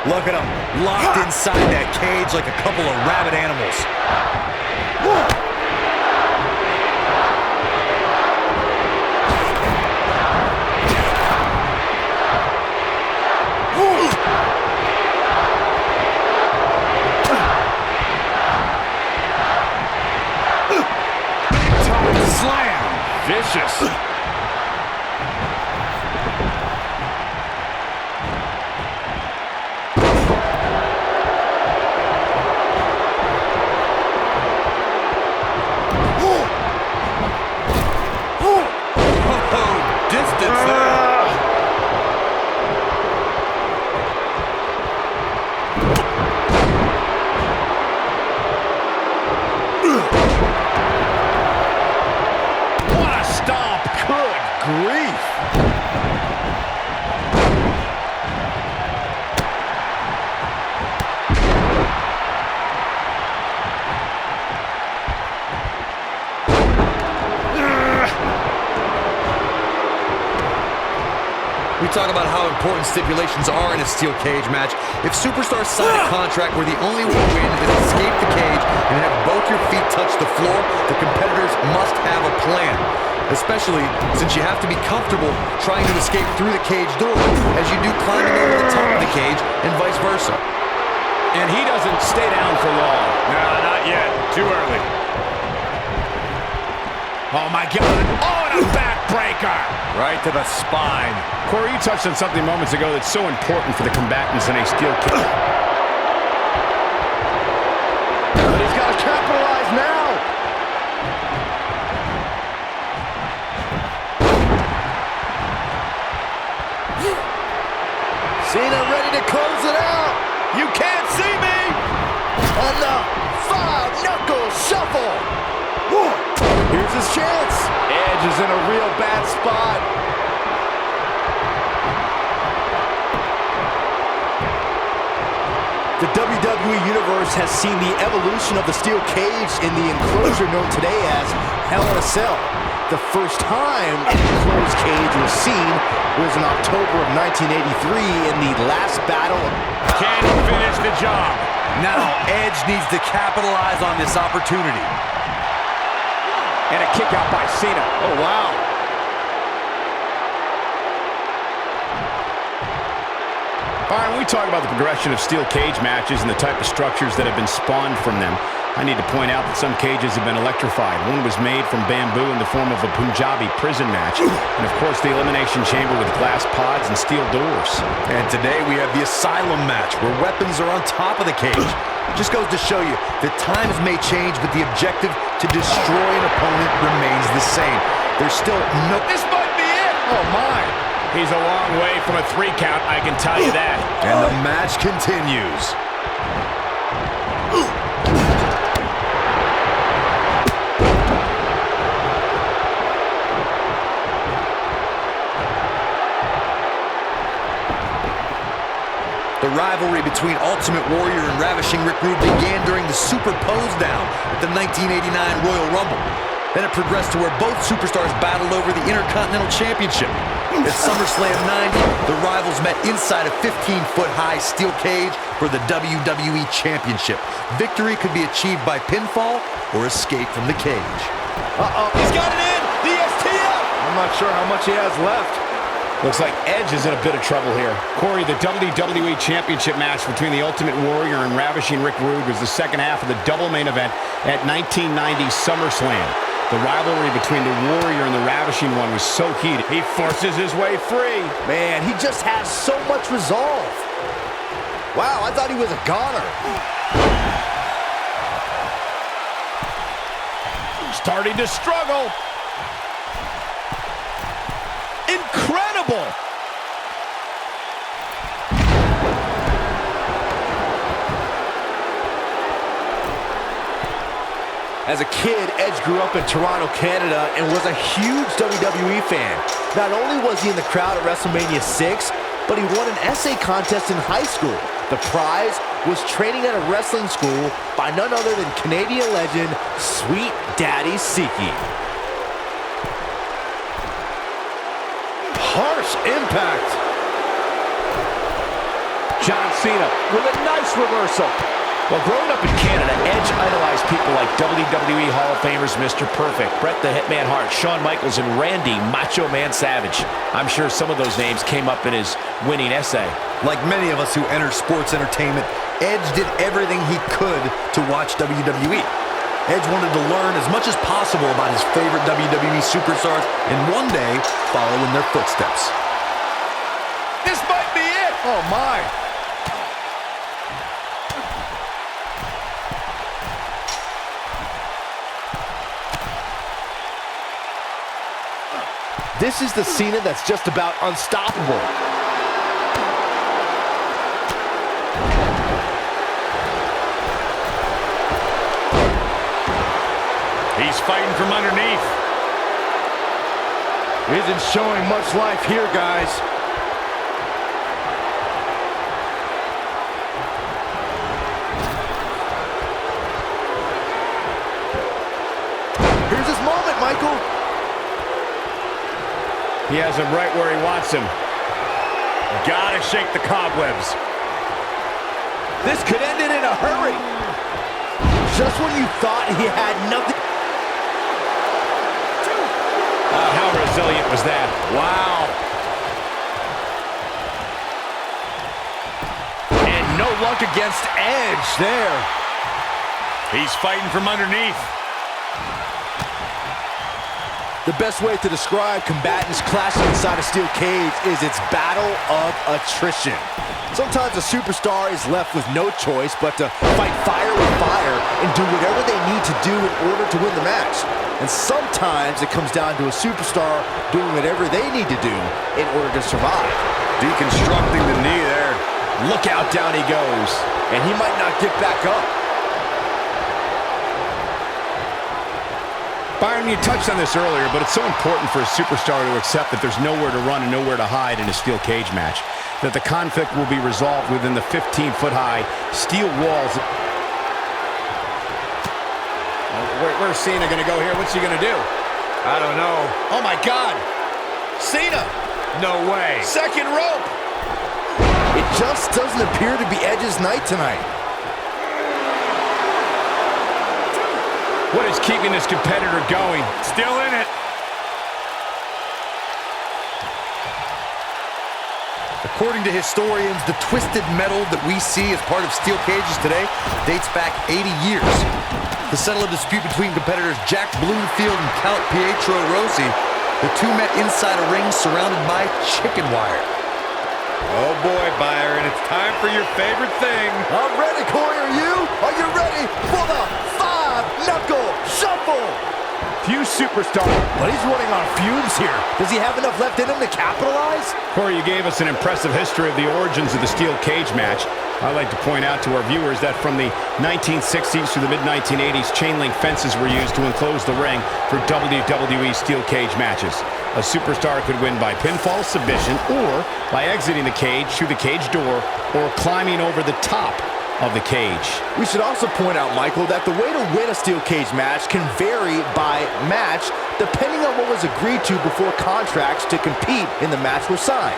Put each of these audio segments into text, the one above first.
Look at them, locked inside that cage like a couple of rabid animals. Slam! Vicious! We talk about how important stipulations are in a steel cage match. If superstars sign a contract where the only way to win is escape the cage and have both your feet touch the floor, the competitors must have a plan. Especially since you have to be comfortable trying to escape through the cage door as you do climbing over the top of the cage and vice versa. And he doesn't stay down for long. No, not yet. Too early. Oh, my God. Oh, and a backbreaker. Right to the spine. Corey, you touched on something moments ago that's so important for the combatants in a steel cage. But he's got to capitalize now. Cena ready to close it out. You can't see me. And the five-knuckle shuffle. Here's his chance. Edge is in a real bad spot. The WWE Universe has seen the evolution of the steel cage in the enclosure known today as Hell in a Cell. The first time an enclosed cage was seen was in October of 1983 in the last battle. Can he finish the job? Now Edge needs to capitalize on this opportunity. And a kick out by Cena. Oh, wow. Byron, we talk about the progression of steel cage matches and the type of structures that have been spawned from them. I need to point out that some cages have been electrified. One was made from bamboo in the form of a Punjabi prison match. And, of course, the elimination chamber with glass pods and steel doors. And today we have the Asylum match, where weapons are on top of the cage. Just goes to show you that times may change, but the objective to destroy an opponent remains the same. There's still no... This might be it! Oh, my! He's a long way from a 3 count, I can tell you that. And the match continues. The rivalry between Ultimate Warrior and Ravishing Rick Rude began during the Super Pose Down at the 1989 Royal Rumble. Then it progressed to where both superstars battled over the Intercontinental Championship. At SummerSlam 90, the rivals met inside a 15-foot-high steel cage for the WWE Championship. Victory could be achieved by pinfall or escape from the cage. Uh-oh, he's got it in! The STF! I'm not sure how much he has left. Looks like Edge is in a bit of trouble here. Corey, the WWE Championship match between the Ultimate Warrior and Ravishing Rick Rude was the second half of the double main event at 1990 SummerSlam. The rivalry between the Warrior and the Ravishing One was so heated. He forces his way free. Man, he just has so much resolve. Wow, I thought he was a goner. Starting to struggle. Incredible! As a kid, Edge grew up in Toronto, Canada, and was a huge WWE fan. Not only was he in the crowd at WrestleMania 6, but he won an essay contest in high school. The prize was training at a wrestling school by none other than Canadian legend, Sweet Daddy Siki. Harsh impact. John Cena with a nice reversal. Well, growing up in Canada, Edge idolized people like WWE Hall of Famers Mr. Perfect, Bret the Hitman Hart, Shawn Michaels, and Randy Macho Man Savage. I'm sure some of those names came up in his winning essay. Like many of us who enter sports entertainment, Edge did everything he could to watch WWE. Edge wanted to learn as much as possible about his favorite WWE superstars and one day follow in their footsteps. This might be it. Oh, my. This is the Cena that's just about unstoppable. He's fighting from underneath. Isn't showing much life here, guys. Here's his moment, Michael. He has him right where he wants him. Gotta shake the cobwebs. This could end it in a hurry. Just when you thought he had nothing. How resilient was that? Wow. And no luck against Edge there. He's fighting from underneath. The best way to describe combatants clashing inside a steel cage is its battle of attrition. Sometimes a superstar is left with no choice but to fight fire with fire and do whatever they need to do in order to win the match. And sometimes it comes down to a superstar doing whatever they need to do in order to survive. Deconstructing the knee there. Look out, down he goes. And he might not get back up. Byron, you touched on this earlier, but it's so important for a superstar to accept that there's nowhere to run and nowhere to hide in a steel cage match. That the conflict will be resolved within the 15-foot-high steel walls. Where's Cena going to go here? What's he going to do? I don't know. Oh, my God. Cena. No way. Second rope. It just doesn't appear to be Edge's night tonight. What is keeping this competitor going? Still in it. According to historians, the twisted metal that we see as part of steel cages today dates back 80 years. To settle a dispute between competitors Jack Bloomfield and Count Pietro Rossi, the two met inside a ring surrounded by chicken wire. Oh boy, Byron, it's time for your favorite thing. I'm ready, Corey. Are you? Are you ready for the five-knuckle shuffle? Few superstars, but he's running on fumes here. Does he have enough left in him to capitalize? Corey, you gave us an impressive history of the origins of the steel cage match. I'd like to point out to our viewers that from the 1960s to the mid-1980s, chain link fences were used to enclose the ring for WWE steel cage matches. A superstar could win by pinfall submission or by exiting the cage through the cage door or climbing over the top of the cage. We should also point out, Michael, that the way to win a steel cage match can vary by match depending on what was agreed to before contracts to compete in the match were signed.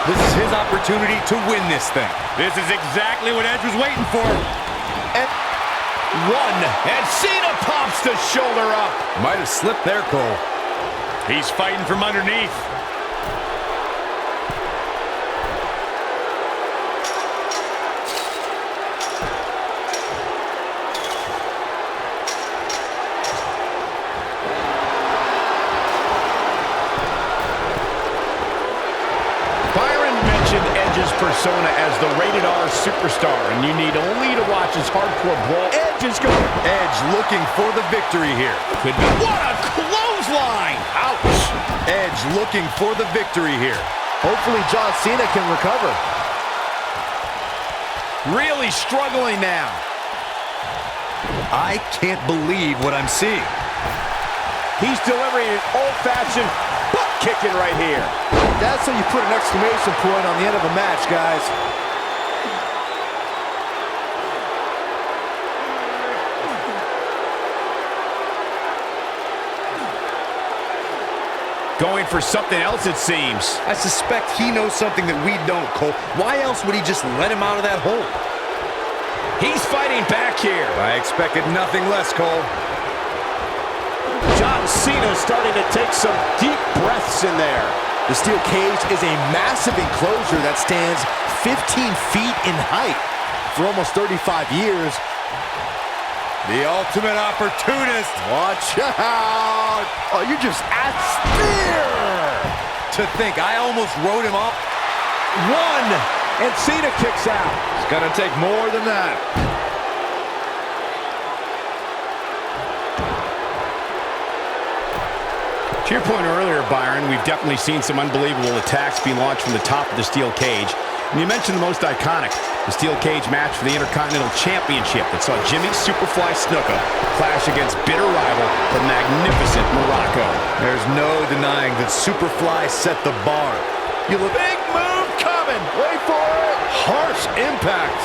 This is his opportunity to win this thing. This is exactly what Edge was waiting for. And one, and Cena pops the shoulder up. Might have slipped there, Cole. He's fighting from underneath. Persona as the rated R superstar, and you need only to watch his hardcore brawl. Edge is going. Edge looking for the victory here. Could be. What a clothesline! Ouch! Edge looking for the victory here. Hopefully John Cena can recover. Really struggling now. I can't believe what I'm seeing. He's delivering an old-fashioned butt kicking right here. That's how you put an exclamation point on the end of a match, guys. Going for something else, it seems. I suspect he knows something that we don't, Cole. Why else would he just let him out of that hole? He's fighting back here. I expected nothing less, Cole. John Cena starting to take some deep breaths in there. The steel cage is a massive enclosure that stands 15 feet in height. For almost 35 years, the ultimate opportunist. watch out! Oh, you're just at spear! To think, I almost wrote him off. One, and Cena kicks out. It's gonna take more than that. To your point earlier, Byron, we've definitely seen some unbelievable attacks be launched from the top of the steel cage. And you mentioned the most iconic, the steel cage match for the Intercontinental Championship that saw Jimmy Superfly Snuka clash against bitter rival, the magnificent Morocco. There's no denying that Superfly set the bar. You look. Big move coming! Wait for it! Harsh impact.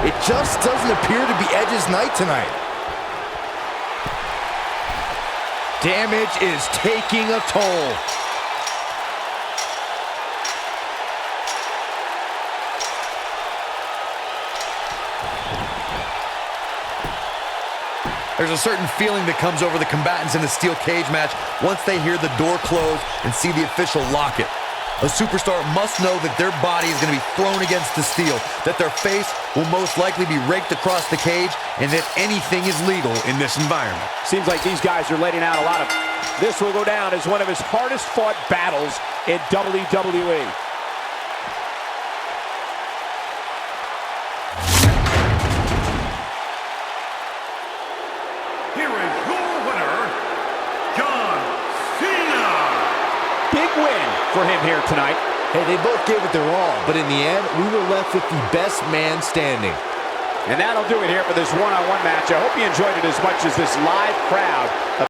It just doesn't appear to be Edge's night tonight. Damage is taking a toll. There's a certain feeling that comes over the combatants in the steel cage match once they hear the door close and see the official lock it. A superstar must know that their body is going to be thrown against the steel, that their face will most likely be raked across the cage, and that anything is legal in this environment. Seems like these guys are letting out a lot of... This will go down as one of his hardest fought battles in WWE. Here is your winner, John Cena. Big win for him here tonight. Hey, they both gave it their all, but in the end, we were left with the best man standing. And that'll do it here for this one-on-one match. I hope you enjoyed it as much as this live crowd